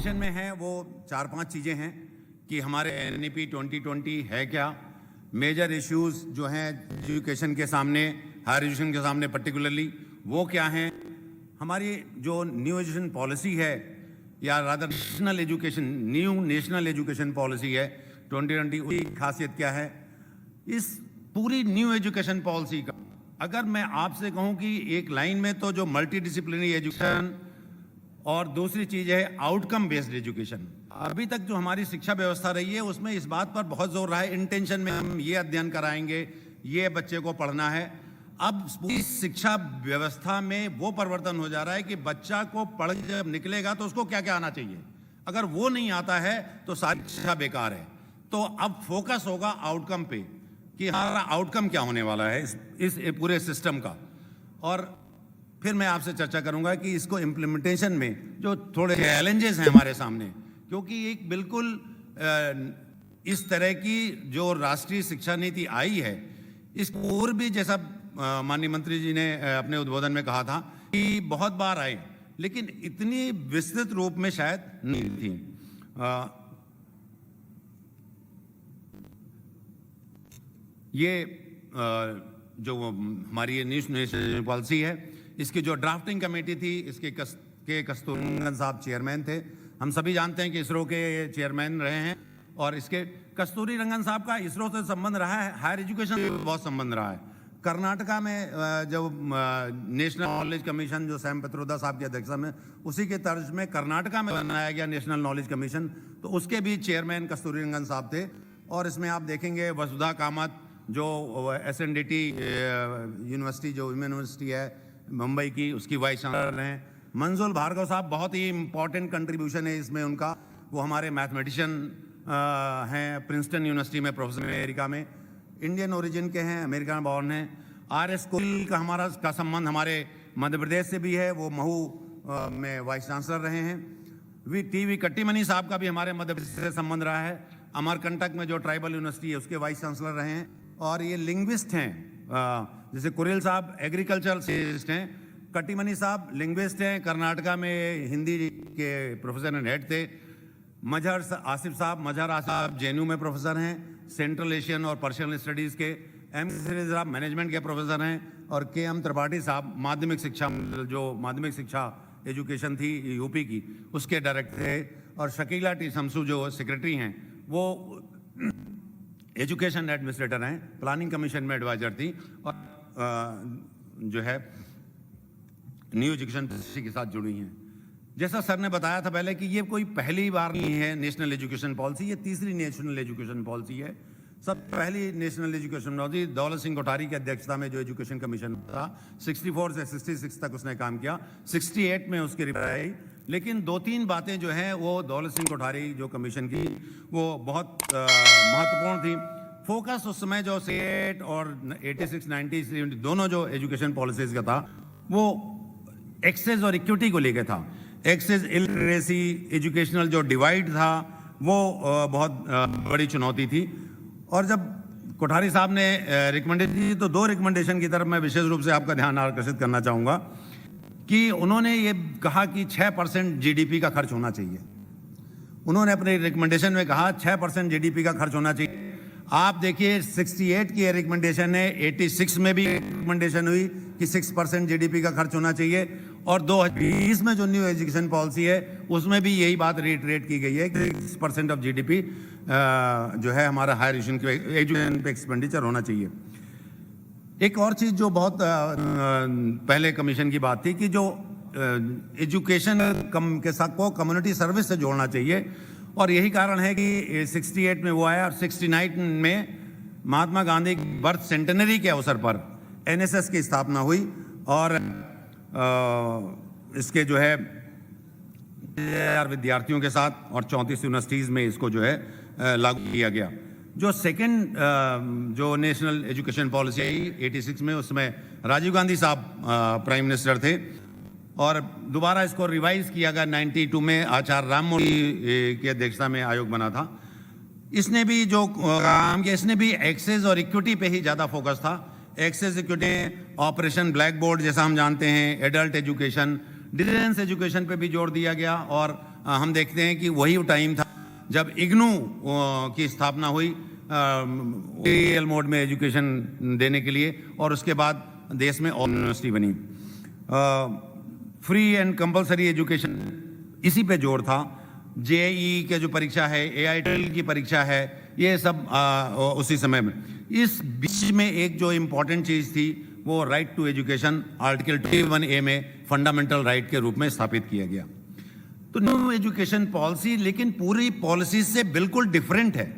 Presentation में है वो 4-5 चीज़ें हैं कि हमारे NEP 2020 है क्या, मेजर इश्यूज जो हैं एजुकेशन के सामने, हायर एजुकेशन के सामने पर्टिकुलरली वो क्या हैं, हमारी जो न्यू एजुकेशन पॉलिसी है या rather new national education policy है 2020, उसकी खासियत क्या है। इस पूरी न्यू एजुकेशन पॉलिसी का अगर मैं आपसे कहूं कि एक लाइन में तो जो मल्टी डिसिप्लिनरी एजुकेशन और दूसरी चीज़ है आउटकम बेस्ड एजुकेशन। अभी तक जो हमारी शिक्षा व्यवस्था रही है उसमें इस बात पर बहुत जोर रहा है, इंटेंशन में हम ये अध्ययन कराएंगे, ये बच्चे को पढ़ना है। अब पूरी शिक्षा व्यवस्था में वो परिवर्तन हो जा रहा है कि बच्चा को पढ़ जब निकलेगा तो उसको क्या क्या आना चाहिए, अगर वो नहीं आता है तो सारी शिक्षा बेकार है। तो अब फोकस होगा आउटकम पे कि हमारा आउटकम क्या होने वाला है इस पूरे सिस्टम का। और फिर मैं आपसे चर्चा करूंगा कि इसको इम्प्लीमेंटेशन में जो थोड़े चैलेंजेस हैं हमारे सामने, क्योंकि एक बिल्कुल इस तरह की जो राष्ट्रीय शिक्षा नीति आई है इस पूर्व भी जैसा माननीय मंत्री जी ने अपने उद्बोधन में कहा था कि बहुत बार आए लेकिन इतनी विस्तृत रूप में शायद नहीं थी। ये जो हमारी नेशनल पॉलिसी है इसकी जो ड्राफ्टिंग कमेटी थी इसके कस्तूरी रंगन साहब चेयरमैन थे। हम सभी जानते हैं कि इसरो के चेयरमैन रहे हैं और इसके कस्तूरी रंगन साहब का इसरो से संबंध रहा है, हायर एजुकेशन से बहुत संबंध रहा है। कर्नाटका में जो नेशनल नॉलेज कमीशन जो सैम पित्रोदा साहब की अध्यक्षता में, उसी के तर्ज में कर्नाटका में बनाया गया नेशनल नॉलेज कमीशन, तो उसके भी चेयरमैन कस्तूरी रंगन साहब थे। और इसमें आप देखेंगे वसुधा कामत जो SNDT यूनिवर्सिटी जो वुमेन यूनिवर्सिटी है मुंबई की, उसकी वाइस चांसलर हैं। मंजुल भार्गव साहब बहुत ही इंपॉर्टेंट कंट्रीब्यूशन है इसमें उनका, वो हमारे मैथमेटिशियन हैं, प्रिंसटन यूनिवर्सिटी में प्रोफेसर अमेरिका में, इंडियन ओरिजिन के हैं, अमेरिका में बॉर्न हैं। RS कुल का हमारा संबंध हमारे मध्य प्रदेश से भी है, वो महू में वाइस चांसलर रहे हैं। TV कट्टीमनी साहब का भी हमारे मध्य प्रदेश से संबंध रहा है, अमरकंटक में जो ट्राइबल यूनिवर्सिटी है उसके वाइस चांसलर रहे हैं। और ये लिंग्विस्ट हैं, जैसे कुरेल साहब एग्रीकल्चर साइंटिस्ट हैं, कट्टीमनी साहब लिंग्विस्ट हैं, कर्नाटका में हिंदी के प्रोफेसर एंड हेड थे। मजहर आसिफ साहब JNU में प्रोफेसर हैं, सेंट्रल एशियन और पर्शियन स्टडीज़ के। M साहब मैनेजमेंट के प्रोफेसर हैं। और KM त्रिपाठी साहब माध्यमिक शिक्षा एजुकेशन थी UP की, उसके डायरेक्टर थे। और शकीला T शमसू जो सेक्रेटरी हैं वो एजुकेशन एडमिनिस्ट्रेटर हैं, प्लानिंग कमीशन में एडवाइजर थी और जो है न्यू एजुकेशन पॉलिसी के साथ जुड़ी हैं। जैसा सर ने बताया था पहले कि ये कोई पहली बार नहीं है नेशनल एजुकेशन पॉलिसी, ये तीसरी नेशनल एजुकेशन पॉलिसी है। सब पहली national education policy Daulat Singh Kothari की अध्यक्षता में जो एजुकेशन कमीशन था 64 से 66 तक उसने काम किया, 68 में उसकी रिपोर्ट आई। लेकिन 2-3 बातें जो हैं वो दौलत सिंह कोठारी जो कमीशन की वो बहुत महत्वपूर्ण थी। फोकस उस समय जो 68 और 86, 90 दोनों जो एजुकेशन पॉलिसीज का था वो एक्सेस और इक्विटी को लेकर था। एक्सेस इलिटरेसी एजुकेशनल जो डिवाइड था वो बहुत बड़ी चुनौती थी। और जब कोठारी साहब ने रिकमेंडेशन दी तो 2 रिकमेंडेशन की तरफ मैं विशेष रूप से आपका ध्यान आकर्षित करना चाहूँगा कि उन्होंने ये कहा कि 6% GDP का खर्च होना चाहिए। उन्होंने अपने रिकमेंडेशन में कहा 6% GDP का खर्च होना चाहिए। आप देखिए 68 की रिकमेंडेशन है, 86 में भी रिकमेंडेशन हुई कि 6% GDP का खर्च होना चाहिए। और 2020 में जो न्यू एजुकेशन पॉलिसी है उसमें भी यही बात रिटरेट की गई है कि 6% ऑफ GDP जो है हमारा हायर एजुकेशन पे एक्सपेंडिचर होना चाहिए। एक और चीज़ जो बहुत पहले कमीशन की बात थी कि जो एजुकेशन के साथ को कम्युनिटी सर्विस से जोड़ना चाहिए। और यही कारण है कि 68 में वो आया और 69 में महात्मा गांधी बर्थ सेंटेनरी के अवसर पर NSS की स्थापना हुई और इसके जो है विद्यार्थियों के साथ और 34 यूनिवर्सिटीज़ में इसको जो है लागू किया गया। जो सेकंड जो नेशनल एजुकेशन पॉलिसी आई 86 में, उसमें राजीव गांधी साहब प्राइम मिनिस्टर थे और दोबारा इसको रिवाइज किया गया 92 में, आचार्य राममूर्ति की अध्यक्षता में आयोग बना था। इसने भी जो काम किया इसने भी एक्सेस और इक्विटी पे ही ज़्यादा फोकस था। Access equity, operation blackboard जैसा हम जानते हैं, एडल्ट एजुकेशन, डिस्टेंस एजुकेशन पे भी जोर दिया गया और हम देखते हैं कि वही टाइम था जब इग्नू की स्थापना हुई रियल मोड में एजुकेशन देने के लिए, और उसके बाद देश में और यूनिवर्सिटी बनी। फ्री एंड कंपलसरी एजुकेशन इसी पे जोर था। जेईई के जो परीक्षा है, एआईटीएल की परीक्षा है, ये सब उसी समय में। इस बीच में एक जो इम्पोर्टेंट चीज़ थी वो right to education article 21A में फंडामेंटल राइट के रूप में स्थापित किया गया। तो न्यू एजुकेशन पॉलिसी लेकिन पूरी पॉलिसी से बिल्कुल डिफरेंट है।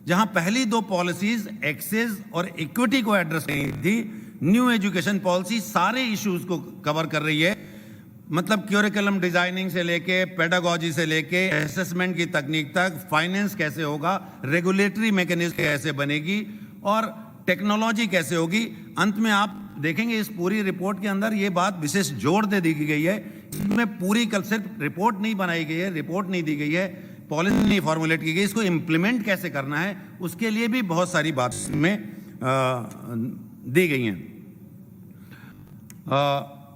जहां पहली दो पॉलिसीज एक्सेस और इक्विटी को एड्रेस नहीं थी, न्यू एजुकेशन पॉलिसी सारे इश्यूज को कवर कर रही है। मतलब क्यूरिकुलम डिजाइनिंग से लेके, पेडागोजी से लेके, असेसमेंट की तकनीक तक, फाइनेंस कैसे होगा, रेगुलेटरी मैकेनिज्म कैसे बनेगी और टेक्नोलॉजी कैसे होगी। अंत में आप देखेंगे इस पूरी रिपोर्ट के अंदर ये बात विशेष जोर दे दी गई है। इसमें पूरी कल सिर्फ रिपोर्ट नहीं बनाई गई है, रिपोर्ट नहीं दी गई है, पॉलिसी नहीं फॉर्मुलेट की गई, इसको इम्प्लीमेंट कैसे करना है उसके लिए भी बहुत सारी बात में दी गई हैं।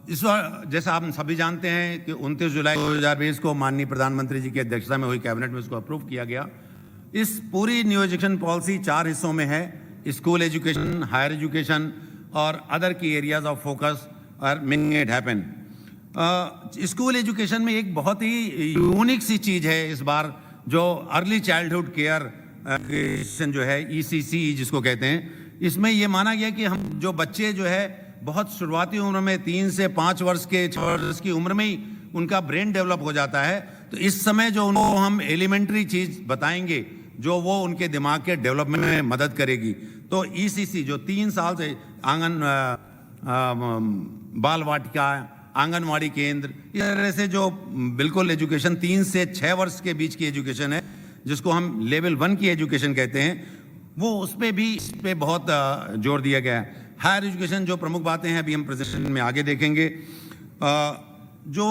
इस बार जैसा आप सभी जानते हैं कि 29 जुलाई 2020 को माननीय प्रधानमंत्री जी की अध्यक्षता में हुई कैबिनेट में इसको अप्रूव किया गया। इस पूरी न्यू एजुकेशन पॉलिसी 4 हिस्सों में है। स्कूल एजुकेशन, हायर एजुकेशन और other key areas of focus are making it happen. School education में एक बहुत ही यूनिक सी चीज़ है इस बार, जो अर्ली चाइल्डहुड केयर एजुकेशन जो है, ECC जिसको कहते हैं। इसमें ये माना गया कि हम जो बच्चे जो है बहुत शुरुआती उम्र में 3 से 5 वर्ष के 6 वर्ष की उम्र में ही उनका ब्रेन डेवलप हो जाता है। तो इस समय जो उनको हम एलिमेंट्री चीज़ बताएंगे जो वो उनके दिमाग के डेवलपमेंट में मदद करेगी। तो ECC जो 3 साल से बाल वाटिका, आंगनवाड़ी केंद्र, इस तरह से जो बिल्कुल एजुकेशन 3 से 6 वर्ष के बीच की एजुकेशन है, जिसको हम लेवल 1 की एजुकेशन कहते हैं, वो उस पे बहुत जोर दिया गया है। हायर एजुकेशन जो प्रमुख बातें हैं अभी हम प्रेजेंटेशन में आगे देखेंगे। जो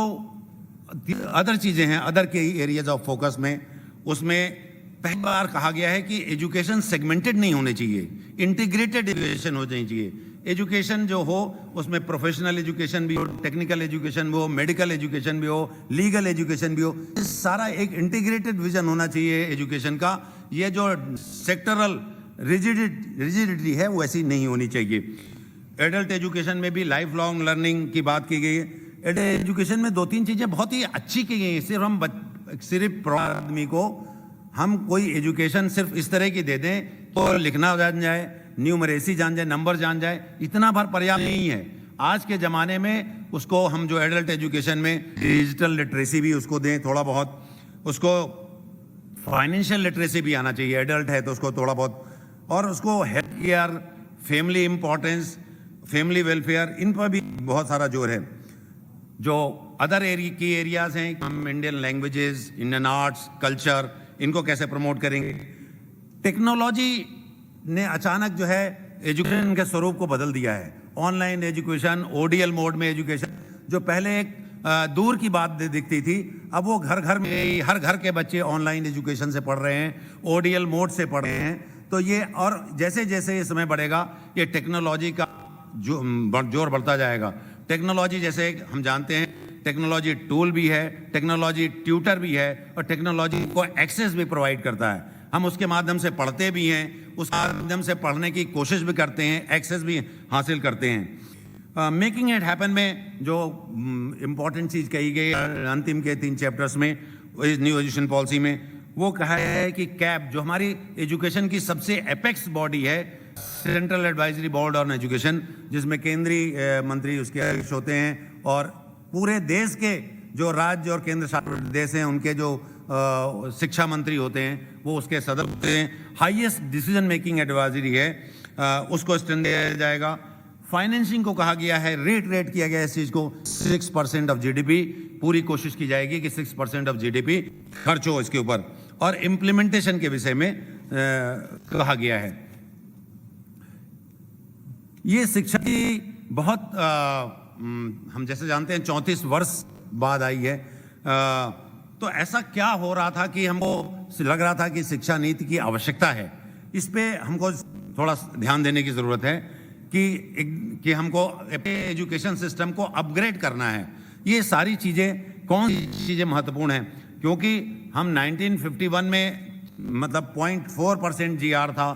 अदर चीज़ें हैं, अदर के एरियाज ऑफ फोकस में, उसमें पहली बार कहा गया है कि एजुकेशन सेगमेंटेड नहीं होने चाहिए, इंटीग्रेटेड एजुकेशन होनी चाहिए। एजुकेशन जो हो उसमें प्रोफेशनल एजुकेशन भी हो, टेक्निकल एजुकेशन भी हो, मेडिकल एजुकेशन भी हो, लीगल एजुकेशन भी हो, सारा एक इंटीग्रेटेड विजन होना चाहिए एजुकेशन का। ये जो सेक्टरल रिजिडिटी है वो ऐसी नहीं होनी चाहिए। एडल्ट एजुकेशन में भी लाइफ लॉन्ग लर्निंग की बात की गई है। एडल्ट एजुकेशन में 2-3 चीज़ें बहुत ही अच्छी की गई हैं। सिर्फ आदमी को हम कोई एजुकेशन सिर्फ इस तरह की दे दें तो लिखना जान जाए, न्यूमरेसी जान जाए, नंबर जान जाए, इतना भर पर्याप्त नहीं है। आज के ज़माने में उसको हम जो एडल्ट एजुकेशन में डिजिटल लिटरेसी भी उसको दें थोड़ा बहुत, उसको फाइनेंशियल लिटरेसी भी आना चाहिए, एडल्ट है तो उसको थोड़ा बहुत, और उसको health care, family importance, family welfare, इन पर भी बहुत सारा जोर है। जो अदर की एरियाज हैं, हम Indian languages, Indian arts, culture, इनको कैसे प्रमोट करेंगे। टेक्नोलॉजी ने अचानक जो है एजुकेशन के स्वरूप को बदल दिया है। ऑनलाइन एजुकेशन, ODL मोड में एजुकेशन, जो पहले एक दूर की बात दिखती थी, अब वो घर घर में, हर घर के बच्चे ऑनलाइन एजुकेशन से पढ़ रहे हैं, ODL मोड से पढ़ रहे हैं। तो ये, और जैसे जैसे ये समय बढ़ेगा ये टेक्नोलॉजी का जो जोर बढ़ता जाएगा। टेक्नोलॉजी जैसे हम जानते हैं, टेक्नोलॉजी टूल भी है, टेक्नोलॉजी ट्यूटर भी है, और टेक्नोलॉजी को एक्सेस भी प्रोवाइड करता है। हम उसके माध्यम से पढ़ते भी हैं, उस माध्यम से पढ़ने की कोशिश भी करते हैं, एक्सेस भी हासिल करते हैं। मेकिंग इट हैपन में जो इम्पॉर्टेंट चीज़ कही गई अंतिम के 3 चैप्टर्स में, इस न्यू एजुकेशन पॉलिसी में, वो कहा है कि कैब जो हमारी एजुकेशन की सबसे एपेक्स बॉडी है, central advisory board on education, जिसमें केंद्रीय मंत्री उसके अध्यक्ष होते हैं, और पूरे देश के जो राज्य और केंद्र शासित प्रदेश हैं उनके जो शिक्षा मंत्री होते हैं वो उसके सदस्य होते हैं। हाईएस्ट डिसीजन मेकिंग एडवाइजरी है, उसको स्ट्रेंथ दिया जाएगा। फाइनेंसिंग को कहा गया है, रेट किया गया है इस चीज़ को 6% ऑफ GDP, पूरी कोशिश की जाएगी कि 6% ऑफ GDP खर्च हो इसके ऊपर। और इम्प्लीमेंटेशन के विषय में कहा गया है। ये शिक्षा की बहुत हम जैसे जानते हैं 34 वर्ष बाद आई है। तो ऐसा क्या हो रहा था कि हमको लग रहा था कि शिक्षा नीति की आवश्यकता है। इस पे हमको थोड़ा ध्यान देने की ज़रूरत है कि हमको एजुकेशन सिस्टम को अपग्रेड करना है। ये सारी चीज़ें, कौन सी चीज़ें महत्वपूर्ण हैं, क्योंकि हम 1951 में मतलब 0.4% GR था,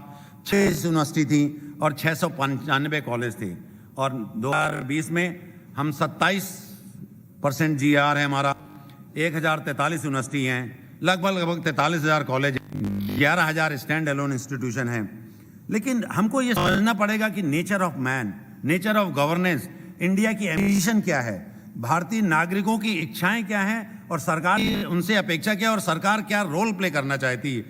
6 यूनिवर्सिटी थी और 695 कॉलेज थे, और 2020 में हम 27% GR है हमारा, 1043 यूनिवर्सिटी हैं, लगभग 43,000 कॉलेज, 11,000 स्टैंड अलोन इंस्टीट्यूशन हैं। लेकिन हमको ये समझना पड़ेगा कि nature of man, nature of governance, India की एम्बिशन क्या है, भारतीय नागरिकों की इच्छाएं क्या हैं और सरकार उनसे अपेक्षा क्या है और सरकार क्या रोल प्ले करना चाहती है।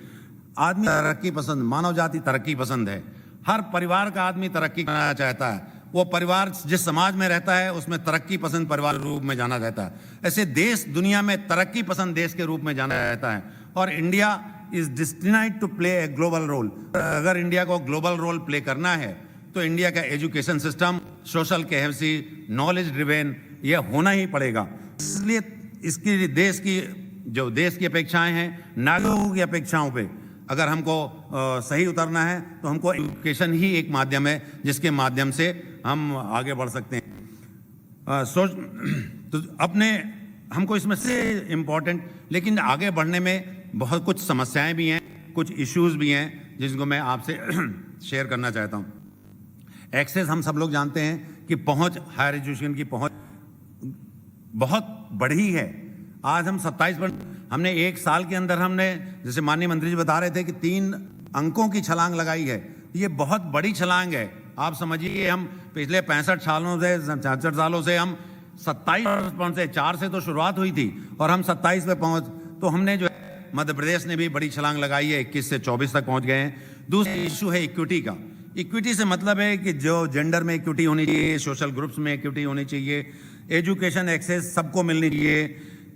आदमी तरक्की पसंद, मानव जाति तरक्की पसंद है, हर परिवार का आदमी तरक्की करना चाहता है, वो परिवार जिस समाज में रहता है उसमें तरक्की पसंद परिवार के रूप में जाना जाता है। ऐसे देश दुनिया में तरक्की पसंद देश के रूप में जाना जाता है, और India is destined to play a global role. अगर इंडिया को ग्लोबल रोल प्ले करना है तो इंडिया का education system social cohesive, knowledge driven ये होना ही पड़ेगा। इसलिए इसकी देश की अपेक्षाएं हैं, नागरिकों की अपेक्षाओं पे अगर हमको सही उतरना है तो हमको एजुकेशन ही एक माध्यम है जिसके माध्यम से हम आगे बढ़ सकते हैं। तो अपने हमको इसमें से इम्पोर्टेंट, लेकिन आगे बढ़ने में बहुत कुछ समस्याएं भी हैं, कुछ इश्यूज भी हैं जिनको मैं आपसे शेयर करना चाहता हूं। एक्सेस, हम सब लोग जानते हैं कि पहुंच, हायर एजुकेशन की पहुंच बहुत बढ़ी है। आज हम 27%, हमने एक साल के अंदर हमने, जैसे माननीय मंत्री जी बता रहे थे कि 3 अंकों की छलांग लगाई है। ये बहुत बड़ी छलांग है। आप समझिए, हम पिछले 65 सालों से 66 सालों से हम 27 पहुंचे, 4 से तो शुरुआत हुई थी और हम 27 पे पहुंच, तो हमने जो है मध्य प्रदेश ने भी बड़ी छलांग लगाई है, 21 से 24 तक पहुंच गए हैं। दूसरा इशू है इक्विटी का। इक्विटी से मतलब है कि जो जेंडर में इक्विटी होनी चाहिए, सोशल ग्रुप्स में इक्विटी होनी चाहिए, एजुकेशन एक्सेस सबको मिलनी चाहिए,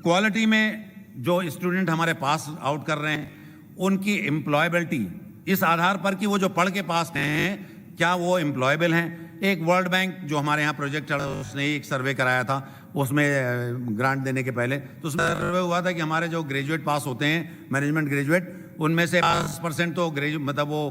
क्वालिटी में जो स्टूडेंट हमारे पास आउट कर रहे हैं उनकी एम्प्लॉयबिलिटी, इस आधार पर कि वो जो पढ़ के पास हैं क्या वो एम्प्लॉयबल हैं। एक वर्ल्ड बैंक जो हमारे यहाँ प्रोजेक्ट चला, उसने एक सर्वे कराया था, उसमें ग्रांट देने के पहले तो उसमें सर्वे हुआ था कि हमारे जो ग्रेजुएट पास होते हैं, मैनेजमेंट ग्रेजुएट, उनमें से 5% तो मतलब वो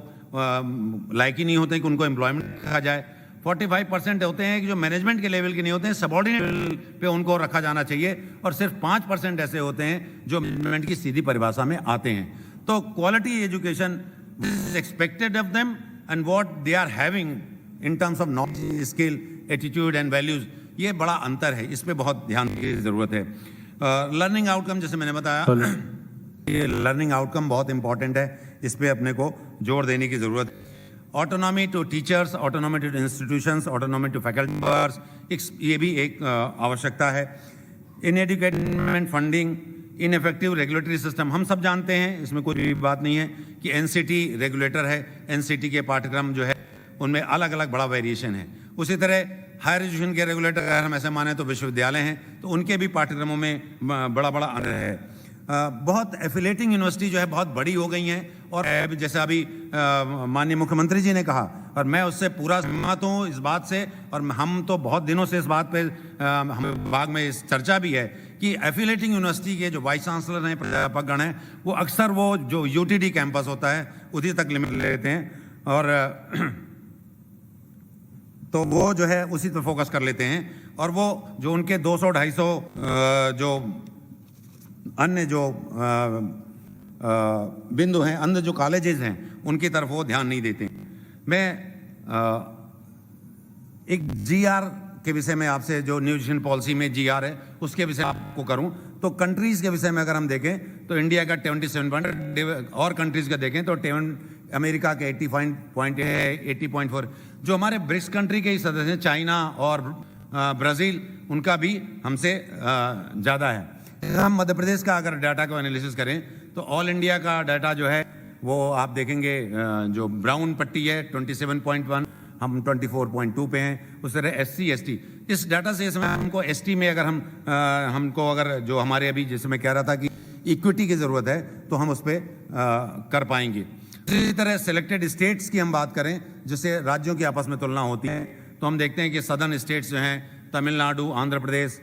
लायक ही नहीं होते कि उनको एम्प्लॉयमेंट रखा जाए। 45% होते हैं कि जो मैनेजमेंट के लेवल के नहीं होते हैं, सबऑर्डिनेट लेवल पे उनको रखा जाना चाहिए, और सिर्फ 5% ऐसे होते हैं जो मैनेजमेंट की सीधी परिभाषा में आते हैं। तो quality education is expected of them and what they are having in terms of knowledge, skill, attitude and values, ये बड़ा अंतर है, इस पे बहुत ध्यान की जरूरत है। लर्निंग आउटकम, जैसे मैंने बताया, ये लर्निंग आउटकम बहुत इंपॉर्टेंट है, इस पे अपने को जोर देने की जरूरत है। Autonomy to teachers, autonomy to institutions, autonomy to faculty members, ये भी एक आवश्यकता है। Inadequate funding, ineffective regulatory system, हम सब जानते हैं, इसमें कोई बात नहीं है कि एनसीटी रेगुलेटर है, एनसीटी के पाठ्यक्रम जो है उनमें अलग अलग बड़ा वेरिएशन है। उसी तरह हायर एजुकेशन के रेगुलेटर अगर हम ऐसे माने तो विश्वविद्यालय हैं, तो उनके भी पाठ्यक्रमों में बड़ा अंतर है। बहुत एफिलेटिंग यूनिवर्सिटी जो है बहुत बड़ी हो गई हैं, और जैसे अभी माननीय मुख्यमंत्री जी ने कहा, और मैं उससे पूरा सहमत हूँ इस बात से, और हम तो बहुत दिनों से इस बात पे हम विभाग में इस चर्चा भी है कि एफिलेटिंग यूनिवर्सिटी के जो वाइस चांसलर हैं, प्राध्यापकगण हैं, वो अक्सर वो जो यूटीडी कैंपस होता है उसी तक लिमिट लेते हैं, और तो वो जो है उसी पर फोकस कर लेते हैं, और वो जो उनके 200-250 जो अन्य जो बिंदु हैं, अन्य जो कॉलेजेस हैं, उनकी तरफ वो ध्यान नहीं देते। मैं एक जीआर के विषय में आपसे, जो न्यू एजुकेशन पॉलिसी में जीआर है उसके विषय आपको करूं तो कंट्रीज के विषय में अगर हम देखें तो इंडिया का 27 और कंट्रीज का देखें तो अमेरिका के 80.4, जो हमारे ब्रिक्स कंट्री के ही सदस्य हैं, चाइना और ब्राज़ील, उनका भी हमसे ज़्यादा है। हम मध्य प्रदेश का अगर डाटा को एनालिसिस करें तो ऑल इंडिया का डाटा जो है वो आप देखेंगे, जो ब्राउन पट्टी है 27.1, हम 24.2 पे हैं। उस तरह SC ST, इस डाटा से इसमें हमको ST में अगर हमको अगर जो हमारे अभी, जैसे मैं कह रहा था कि इक्विटी की ज़रूरत है, तो हम उस पर कर पाएंगे। इसी तरह सेलेक्टेड स्टेट्स की हम बात करें, जिससे राज्यों की आपस में तुलना होती है, तो हम देखते हैं कि सदर्न स्टेट्स जो हैं, तमिलनाडु, आंध्र प्रदेश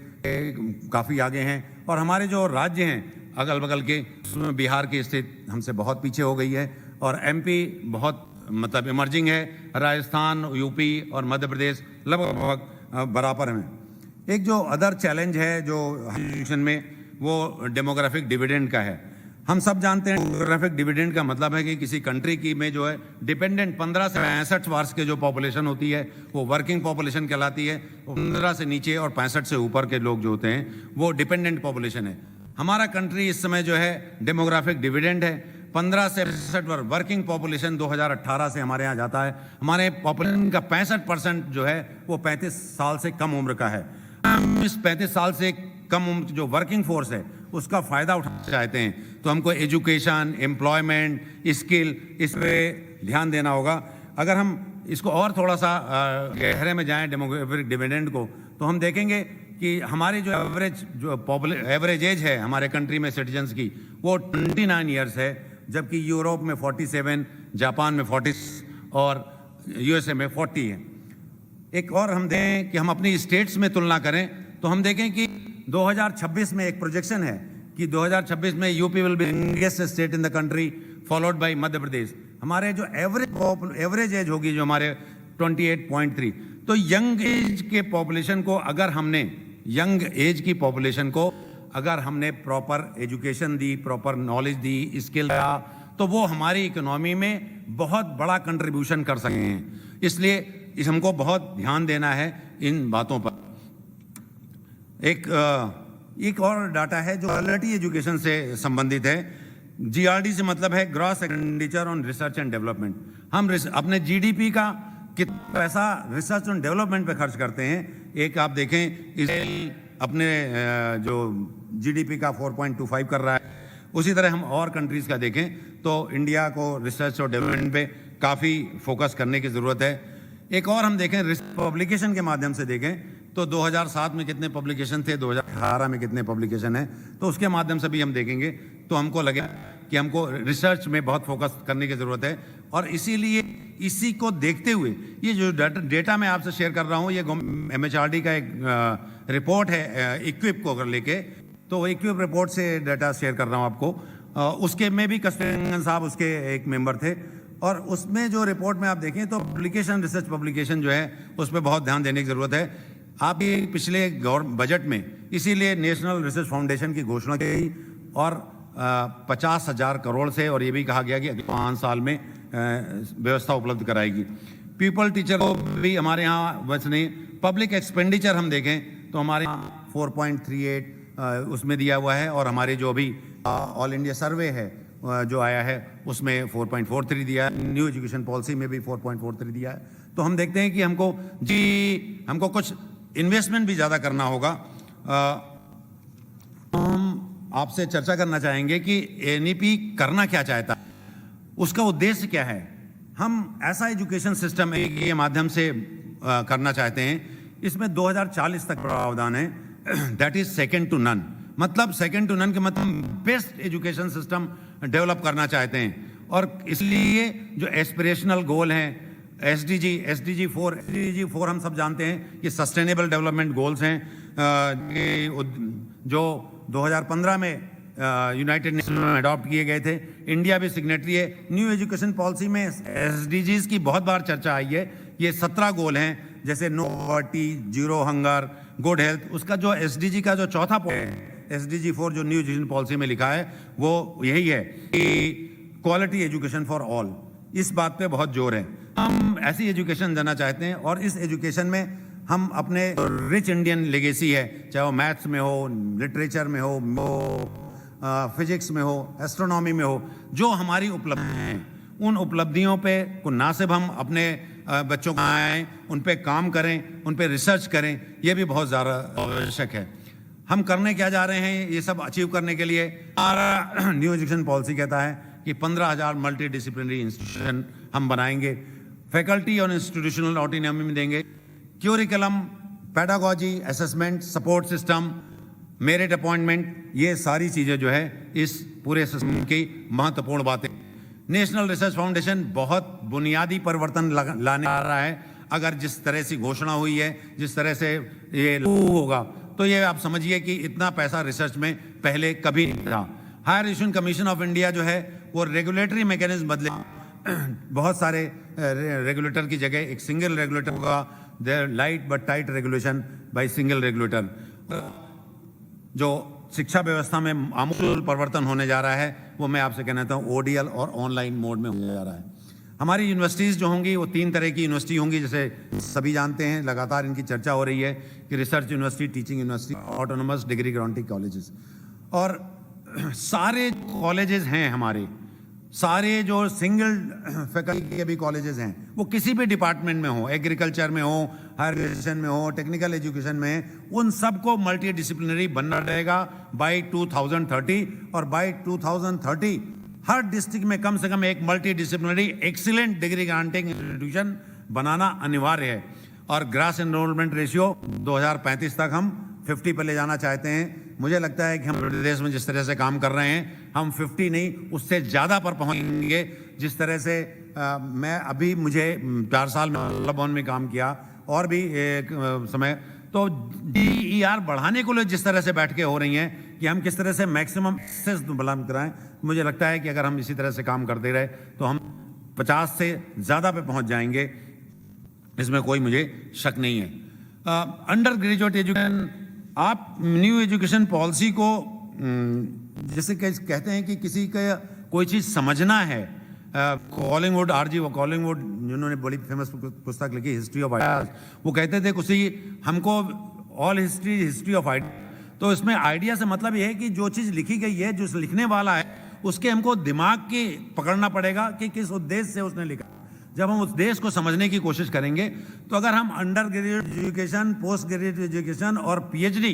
काफ़ी आगे हैं, और हमारे जो राज्य हैं अगल बगल के, उसमें बिहार की स्थिति हमसे बहुत पीछे हो गई है, और MP बहुत मतलब इमर्जिंग है, राजस्थान, UP और मध्य प्रदेश लगभग बराबर में। एक जो अदर चैलेंज है जो एजुकेशन में, वो डेमोग्राफिक डिविडेंड का है। हम सब जानते हैं डेमोग्राफिक डिविडेंड का मतलब है कि किसी कंट्री की में जो है डिपेंडेंट 15 से 65 वर्ष के जो पॉपुलेशन होती है वो वर्किंग पॉपुलेशन कहलाती है। 15 से नीचे और 65 से ऊपर के लोग जो होते हैं वो डिपेंडेंट पॉपुलेशन है। हमारा कंट्री इस समय जो है डेमोग्राफिक डिविडेंड है। 15 से 65 वर्ष वर्किंग पॉपुलेशन 2018 से हमारे यहाँ जाता है। हमारे पॉपुलेशन का 65% जो है वो 35 साल से कम उम्र का है। हम इस 35 साल से कम उम्र जो वर्किंग फोर्स है उसका फ़ायदा उठाना चाहते हैं, तो हमको एजुकेशन, एम्प्लॉयमेंट, स्किल, इस पे ध्यान देना होगा। अगर हम इसको और थोड़ा सा गहरे में जाएं डेमोग्राफिक डिविडेंड को, तो हम देखेंगे कि हमारी जो एवरेज एज है हमारे कंट्री में सिटीजन्स की वो 29 ईयर्स है, जबकि यूरोप में 47, जापान में 40 और यूएसए में 40 है। एक और हम दें कि हम अपनी स्टेट्स में तुलना करें तो हम देखें कि 2026 में एक प्रोजेक्शन है कि 2026 में UP will be youngest state in the country followed by Madhya Pradesh. हमारे जो एवरेज एज होगी जो हमारे 28.3, तो यंग एज के पॉपुलेशन को अगर हमने यंग एज की पॉपुलेशन को अगर हमने प्रॉपर एजुकेशन दी, प्रॉपर नॉलेज दी, स्किल दिया, तो वो हमारी इकोनॉमी में बहुत बड़ा कंट्रीब्यूशन कर सकते हैं। इसलिए हमको बहुत ध्यान देना है इन बातों पर। एक और डाटा है जो क्वालिटी एजुकेशन से संबंधित है। जीआरडी से मतलब है gross expenditure on research and development. हम अपने जीडीपी का कितना पैसा रिसर्च एंड डेवलपमेंट पे खर्च करते हैं। एक आप देखें इस अपने जो जीडीपी का 4.25 कर रहा है। उसी तरह हम और कंट्रीज़ का देखें तो इंडिया को रिसर्च और डेवलपमेंट पे काफ़ी फोकस करने की ज़रूरत है। एक और हम देखें पब्लिकेशन के माध्यम से देखें तो 2007 में कितने पब्लिकेशन थे, 2018 में कितने पब्लिकेशन हैं, तो उसके माध्यम से भी हम देखेंगे तो हमको लगे कि हमको रिसर्च में बहुत फोकस करने की ज़रूरत है। और इसीलिए इसी को देखते हुए ये जो डेटा मैं आपसे शेयर कर रहा हूँ, ये MHRD का एक रिपोर्ट है इक्विप को अगर लेके, तो इक्विप रिपोर्ट से डाटा शेयर कर रहा हूँ आपको। उसके में भी कस्तूरी साहब उसके एक मेंबर थे, और उसमें जो रिपोर्ट में आप देखें तो पब्लिकेशन, रिसर्च पब्लिकेशन जो है उस पर बहुत ध्यान देने की ज़रूरत है। आप ये पिछले बजट में इसीलिए नेशनल रिसर्च फाउंडेशन की घोषणा की गई और 50,000 करोड़ से, और ये भी कहा गया कि अगले 5 साल में व्यवस्था उपलब्ध कराएगी। पीपल टीचर को भी हमारे यहाँ बस नहीं, पब्लिक एक्सपेंडिचर हम देखें तो हमारे यहाँ 4.38 उसमें दिया हुआ है, और हमारे जो अभी ऑल इंडिया सर्वे है जो आया है उसमें 4.43 दिया है। न्यू एजुकेशन पॉलिसी में भी 4.43 दिया है। तो हम देखते हैं कि हमको कुछ इन्वेस्टमेंट भी ज़्यादा करना होगा। हम आपसे चर्चा करना चाहेंगे कि एनईपी करना क्या चाहता है, उसका उद्देश्य क्या है। हम ऐसा एजुकेशन सिस्टम के माध्यम से करना चाहते हैं, इसमें 2040 तक प्रावधान है, that is second to none. मतलब सेकेंड टू नन के मतलब बेस्ट एजुकेशन सिस्टम डेवलप करना चाहते हैं। और इसलिए जो एस्पिरेशनल गोल हैं एसडीजी 4 हम सब जानते हैं कि सस्टेनेबल डेवलपमेंट गोल्स हैं, जो 2015 में यूनाइटेड नेशन में अडॉप्ट किए गए थे। इंडिया भी सिग्नेटरी है। न्यू एजुकेशन पॉलिसी में एसडीजीज की बहुत बार चर्चा आई है। ये 17 गोल हैं, जैसे no poverty, zero hunger, good health. उसका जो एसडीजी का जो चौथा पॉइंट है, एसडीजी 4 जो न्यू एजुकेशन पॉलिसी में लिखा है, वो यही है कि क्वालिटी एजुकेशन फॉर ऑल। इस बात पे बहुत जोर है। हम ऐसी एजुकेशन देना चाहते हैं, और इस एजुकेशन में हम अपने रिच इंडियन लेगेसी है, चाहे वो मैथ्स में हो, लिटरेचर में हो, फिजिक्स में हो, एस्ट्रोनॉमी में हो, जो हमारी उपलब्धियां हैं, उन उपलब्धियों पे को ना सिर्फ हम अपने बच्चों को आएँ, उन पे काम करें, उन पे रिसर्च करें, ये भी बहुत ज़्यादा आवश्यक है। हम करने क्या जा रहे हैं ये सब अचीव करने के लिए? हमारा न्यू एजुकेशन पॉलिसी कहता है कि 15,000 मल्टी डिसिप्लिनरी इंस्टीट्यूशन हम बनाएंगे, फैकल्टी और इंस्टीट्यूशनल ऑटोनॉमी में देंगे, curriculum, pedagogy, assessment, support system, merit appointment, ये सारी चीज़ें जो है इस पूरे सिस्टम की महत्वपूर्ण बातें। नेशनल रिसर्च फाउंडेशन बहुत बुनियादी परिवर्तन लाने आ रहा है। अगर जिस तरह से घोषणा हुई है, जिस तरह से ये लागू होगा, तो ये आप समझिए कि इतना पैसा रिसर्च में पहले कभी नहीं था। Higher education commission of India जो है वो रेगुलेटरी मैकेनिज्म बदले, बहुत सारे रेगुलेटर की जगह एक सिंगल रेगुलेटर होगा। There light but tight regulation by single regulator. जो शिक्षा व्यवस्था में आमूल परिवर्तन होने जा रहा है, वो मैं आपसे कहना चाहता हूँ ओडीएल और ऑनलाइन मोड में होने जा रहा है। हमारी यूनिवर्सिटीज़ जो होंगी वो 3 तरह की यूनिवर्सिटी होंगी, जैसे सभी जानते हैं, लगातार इनकी चर्चा हो रही है कि research university, teaching university, autonomous degree granting colleges. और सारे कॉलेजेस हैं हमारे, सारे जो सिंगल फैकल्टी के भी कॉलेजेस हैं, वो किसी भी डिपार्टमेंट में हो, एग्रीकल्चर में हो, हायर एजुकेशन में हो, टेक्निकल एजुकेशन में, उन सबको मल्टी डिसिप्लिनरी बनना रहेगा बाय 2030। और बाय 2030 हर डिस्ट्रिक्ट में कम से कम एक multi disciplinary excellent degree granting institution बनाना अनिवार्य है। और ग्रास एनरोलमेंट रेशियो 2035 तक हम 50 पर ले जाना चाहते हैं। मुझे लगता है कि हम प्रदेश में जिस तरह से काम कर रहे हैं, हम 50 नहीं उससे ज़्यादा पर पहुंचेंगे। जिस तरह से मैं अभी, मुझे 4 साल में अल्लाह भवन में काम किया और भी एक समय, तो DER बढ़ाने को लिए जिस तरह से बैठ के हो रही हैं कि हम किस तरह से मैक्सिमम एक्सेस बुलंद कराएं, मुझे लगता है कि अगर हम इसी तरह से काम करते रहे तो हम 50 से ज़्यादा पे पहुंच जाएंगे, इसमें कोई मुझे शक नहीं है। अंडर ग्रेजुएट एजुकेशन, आप न्यू एजुकेशन पॉलिसी को जैसे कहते हैं कि किसी का कोई चीज़ समझना है, कॉलिंगवुड, RG कॉलिंगवुड, जिन्होंने बड़ी फेमस पुस्तक लिखी हिस्ट्री ऑफ आइडियाज, वो कहते थे कुछ हमको ऑल हिस्ट्री ऑफ आइडिया। तो इसमें आइडिया से मतलब ये है कि जो चीज़ लिखी गई है, जो लिखने वाला है, उसके हमको दिमाग की पकड़ना पड़ेगा कि किस उद्देश्य से उसने लिखा। जब हम उस देश को समझने की कोशिश करेंगे, तो अगर हम under graduate education, post graduate education और PhD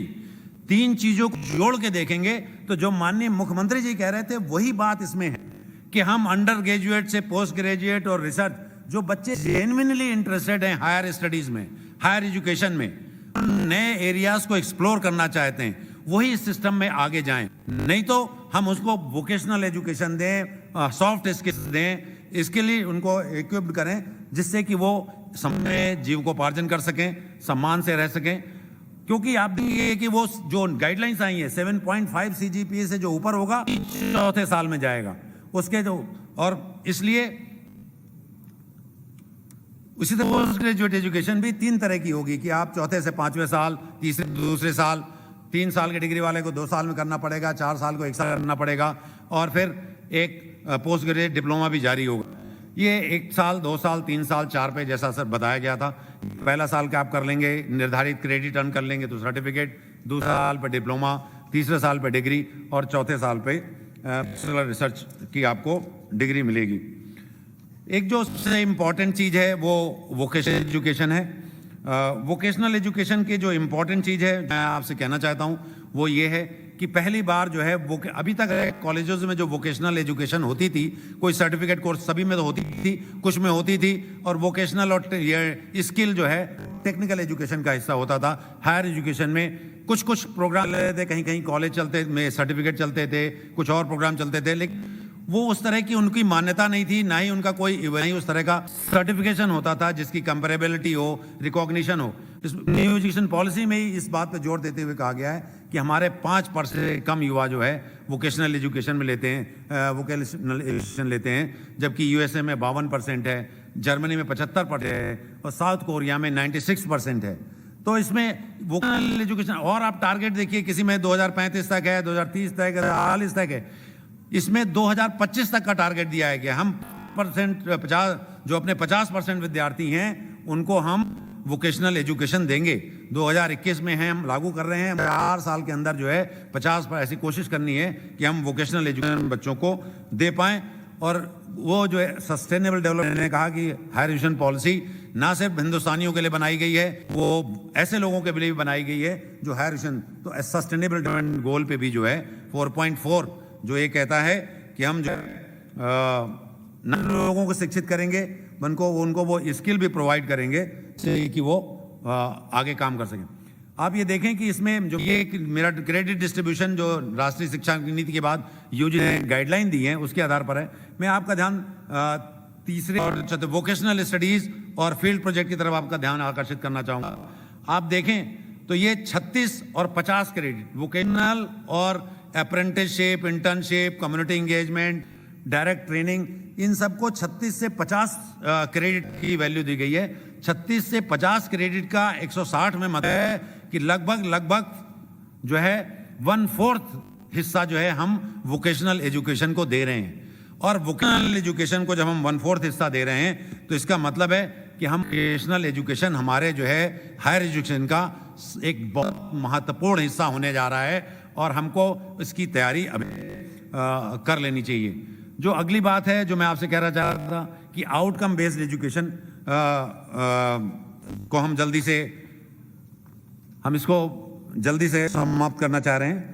3 चीज़ों को जोड़ के देखेंगे, तो जो माननीय मुख्यमंत्री जी कह रहे थे वही बात इसमें है कि हम अंडर ग्रेजुएट से पोस्ट ग्रेजुएट और रिसर्च, जो बच्चे जेन्युइनली इंटरेस्टेड हैं हायर स्टडीज़ में, हायर एजुकेशन में, नए एरियाज़ को एक्सप्लोर करना चाहते हैं, वही इस सिस्टम में आगे जाएं। नहीं तो हम उसको वोकेशनल एजुकेशन दें, सॉफ्ट स्किल्स दें, इसके लिए उनको इक्विप्ड करें, जिससे कि वो समय जीविकोपार्जन कर सकें, सम्मान से रह सकें। क्योंकि आप देखिए कि वो जो गाइडलाइंस आई है 7.5 CGPA से जो ऊपर होगा 4थे साल में जाएगा उसके जो, और इसलिए उसी तरह पोस्ट ग्रेजुएट एजुकेशन भी 3 तरह की होगी कि आप 4थे से 5वें साल, तीसरे दूसरे साल, 3 साल के डिग्री वाले को 2 साल में करना पड़ेगा, 4 साल को 1 साल करना पड़ेगा, और फिर एक पोस्ट ग्रेजुएट डिप्लोमा भी जारी होगा। ये 1 साल, 2 साल, 3 साल, 4 पे जैसा सर बताया गया था। पहला साल का आप कर लेंगे, निर्धारित क्रेडिट अर्न कर लेंगे तो सर्टिफिकेट, दूसरा साल पे डिप्लोमा, तीसरे साल पे डिग्री, और चौथे साल पे रिसर्च की आपको डिग्री मिलेगी। एक जो सबसे इम्पॉर्टेंट चीज़ है वो वोकेशनल एजुकेशन है। वोकेशनल एजुकेशन की जो इम्पॉर्टेंट चीज़ है मैं आपसे कहना चाहता हूँ वो ये है कि पहली बार जो है वो, अभी तक कॉलेजेस में जो वोकेशनल एजुकेशन होती थी, कोई सर्टिफिकेट कोर्स सभी में तो होती थी, कुछ में होती थी, और वोकेशनल और ये स्किल जो है टेक्निकल एजुकेशन का हिस्सा होता था। हायर एजुकेशन में कुछ प्रोग्राम चलते थे, कहीं कहीं कॉलेज चलते में सर्टिफिकेट चलते थे, कुछ और प्रोग्राम चलते थे, लेकिन वो उस तरह की उनकी मान्यता नहीं थी, ना ही उनका कोई नहीं उस तरह का सर्टिफिकेशन होता था जिसकी कंपेरेबिलिटी हो, रिकॉग्निशन हो। इस न्यू एजुकेशन पॉलिसी में ही इस बात पर जोर देते हुए कहा गया है कि हमारे 5% से कम युवा जो है वोकेशनल एजुकेशन में लेते हैं, वोकेशनल एजुकेशन लेते हैं, जबकि USA में 52% है, जर्मनी में 75% है, और साउथ कोरिया में 96% है। तो इसमें वोकेशनल एजुकेशन, और आप टारगेट देखिए, किसी में 2035 तक है, 2030 तक है, 2040 तक है, इसमें 2025 तक का टारगेट दिया है कि हम 50 जो अपने 50% विद्यार्थी हैं उनको हम वोकेशनल एजुकेशन देंगे। 2021 में है, हम लागू कर रहे हैं, 4 साल के अंदर जो है 50 पर ऐसी कोशिश करनी है कि हम वोकेशनल एजुकेशन बच्चों को दे पाएं। और वो जो है सस्टेनेबल डेवलपमेंट ने कहा कि हायर एजुकेशन पॉलिसी ना सिर्फ हिंदुस्तानियों के लिए बनाई गई है, वो ऐसे लोगों के लिए भी बनाई गई है जो हायर एजुकेशन, तो सस्टेनेबल डेवलपमेंट गोल पे भी जो है 4.4 जो ये कहता है कि हम जो नए लोगों को शिक्षित करेंगे, उनको वो स्किल भी प्रोवाइड करेंगे कि वो आगे काम कर सकें। आप ये देखें कि इसमें जो ये मेरा क्रेडिट डिस्ट्रीब्यूशन जो राष्ट्रीय शिक्षा नीति के बाद UG ने गाइडलाइन दी है उसके आधार पर है। मैं आपका ध्यान तीसरे और चौथे वोकेशनल स्टडीज और फील्ड प्रोजेक्ट की तरफ आपका ध्यान आकर्षित करना चाहूँगा। आप देखें तो ये 36 और 50 क्रेडिट वोकेशनल और apprenticeship, internship, community engagement, direct training, इन सबको 36 से 50 क्रेडिट की वैल्यू दी गई है। 36 से 50 क्रेडिट का 160 में मतलब है कि लगभग जो है 1/4 हिस्सा जो है हम वोकेशनल एजुकेशन को दे रहे हैं। और वोकेशनल एजुकेशन को जब हम 1/4 हिस्सा दे रहे हैं तो इसका मतलब है कि हम वोकेशनल एजुकेशन हमारे जो है हायर एजुकेशन का एक बहुत महत्वपूर्ण हिस्सा होने जा रहा है और हमको इसकी तैयारी अभी कर लेनी चाहिए। जो अगली बात है जो मैं आपसे कहना चाह रहा था कि आउटकम बेस्ड एजुकेशन को हम इसको जल्दी से समाप्त करना चाह रहे हैं।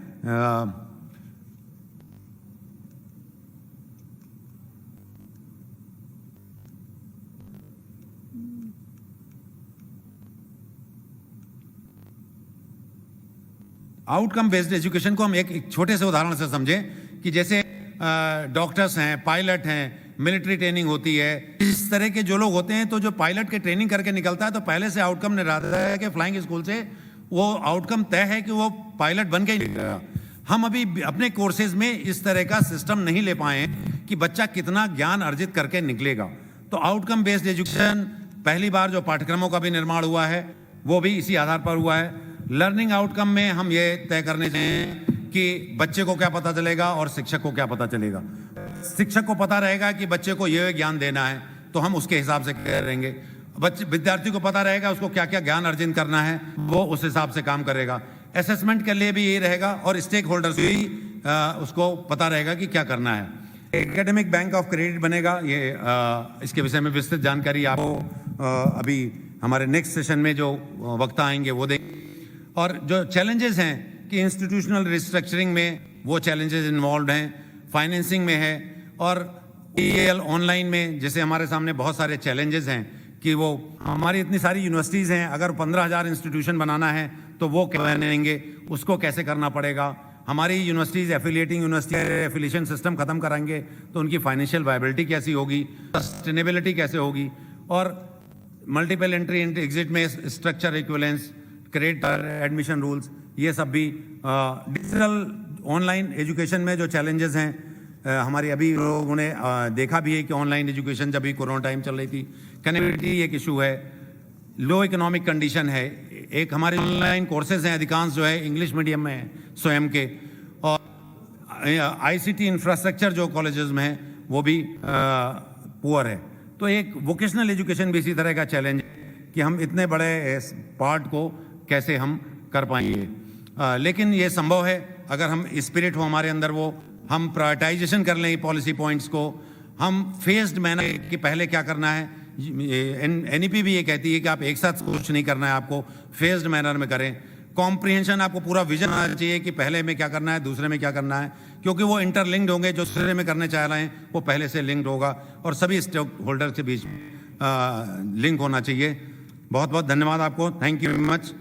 आउटकम बेस्ड एजुकेशन को हम एक छोटे से उदाहरण से समझें कि जैसे डॉक्टर्स हैं, पायलट हैं, मिलिट्री ट्रेनिंग होती है, इस तरह के जो लोग होते हैं, तो जो पायलट के ट्रेनिंग करके निकलता है तो पहले से आउटकम निर्धारित है कि फ्लाइंग स्कूल से वो आउटकम तय है कि वो पायलट बन के ही निकलेगा। हम अभी अपने कोर्सेज में इस तरह का सिस्टम नहीं ले पाए कि बच्चा कितना ज्ञान अर्जित करके निकलेगा। तो आउटकम बेस्ड एजुकेशन पहली बार जो पाठ्यक्रमों का भी निर्माण हुआ है वो भी इसी आधार पर हुआ है। लर्निंग आउटकम में हम ये तय करने चाहिए कि बच्चे को क्या पता चलेगा और शिक्षक को क्या पता चलेगा। शिक्षक को पता रहेगा कि बच्चे को ये ज्ञान देना है तो हम उसके हिसाब से करेंगे। विद्यार्थी को पता रहेगा उसको क्या क्या ज्ञान अर्जित करना है, वो उस हिसाब से काम करेगा। असेसमेंट के लिए भी यही रहेगा और स्टेक होल्डर्स भी उसको पता रहेगा कि क्या करना है। एकेडमिक बैंक ऑफ क्रेडिट बनेगा, ये इसके विषय में विस्तृत जानकारी आपको अभी हमारे नेक्स्ट सेशन में जो वक्ता आएंगे वो देंगे। और जो चैलेंजेस हैं कि इंस्टीट्यूशनल रिस्ट्रक्चरिंग में वो चैलेंजेस इन्वॉल्व हैं, फाइनेंसिंग में है और EAL ऑनलाइन में जैसे हमारे सामने बहुत सारे चैलेंजेस हैं कि वो हमारी इतनी सारी यूनिवर्सिटीज़ हैं, अगर 15,000 इंस्टीट्यूशन बनाना है तो वो क्या बनेंगे, उसको कैसे करना पड़ेगा। हमारी universities affiliating university affiliation system खत्म कराएंगे तो उनकी फाइनेंशियल वायबिलिटी कैसी होगी, सस्टेनेबिलिटी कैसे होगी। और मल्टीपल एंट्री एग्जिट में structure equivalence, credit admission rules, ये सब भी डिजिटल ऑनलाइन एजुकेशन में जो चैलेंजेस हैं हमारी अभी लोगों ने देखा भी है कि ऑनलाइन एजुकेशन जब भी कोरोना टाइम चल रही थी, कनेक्टिविटी एक इशू है, लो इकोनॉमिक कंडीशन है। एक हमारे ऑनलाइन कोर्सेज हैं अधिकांश जो है इंग्लिश मीडियम में है स्वयं के, और ICT इंफ्रास्ट्रक्चर जो कॉलेजेस में है वो भी पुअर है। तो एक वोकेशनल एजुकेशन भी इसी तरह का चैलेंज है कि हम इतने बड़े पार्ट को कैसे हम कर पाएंगे। लेकिन ये संभव है अगर हम स्पिरिट हो हमारे अंदर, वो हम प्रायोरिटाइजेशन कर लें पॉलिसी पॉइंट्स को, हम फेस्ड मैनर कि पहले क्या करना है। NEP भी ये कहती है कि आप एक साथ कुछ नहीं करना है, आपको फेस्ड मैनर में करें। कॉम्प्रिहेंशन, आपको पूरा विजन आना चाहिए कि पहले में क्या करना है, दूसरे में क्या करना है, क्योंकि वो इंटरलिंक्ड होंगे। जो दूसरे में करने चाह रहे हैं वो पहले से लिंक्ड होगा और सभी स्टेक होल्डर के बीच लिंक होना चाहिए। बहुत बहुत धन्यवाद आपको, थैंक यू वेरी मच।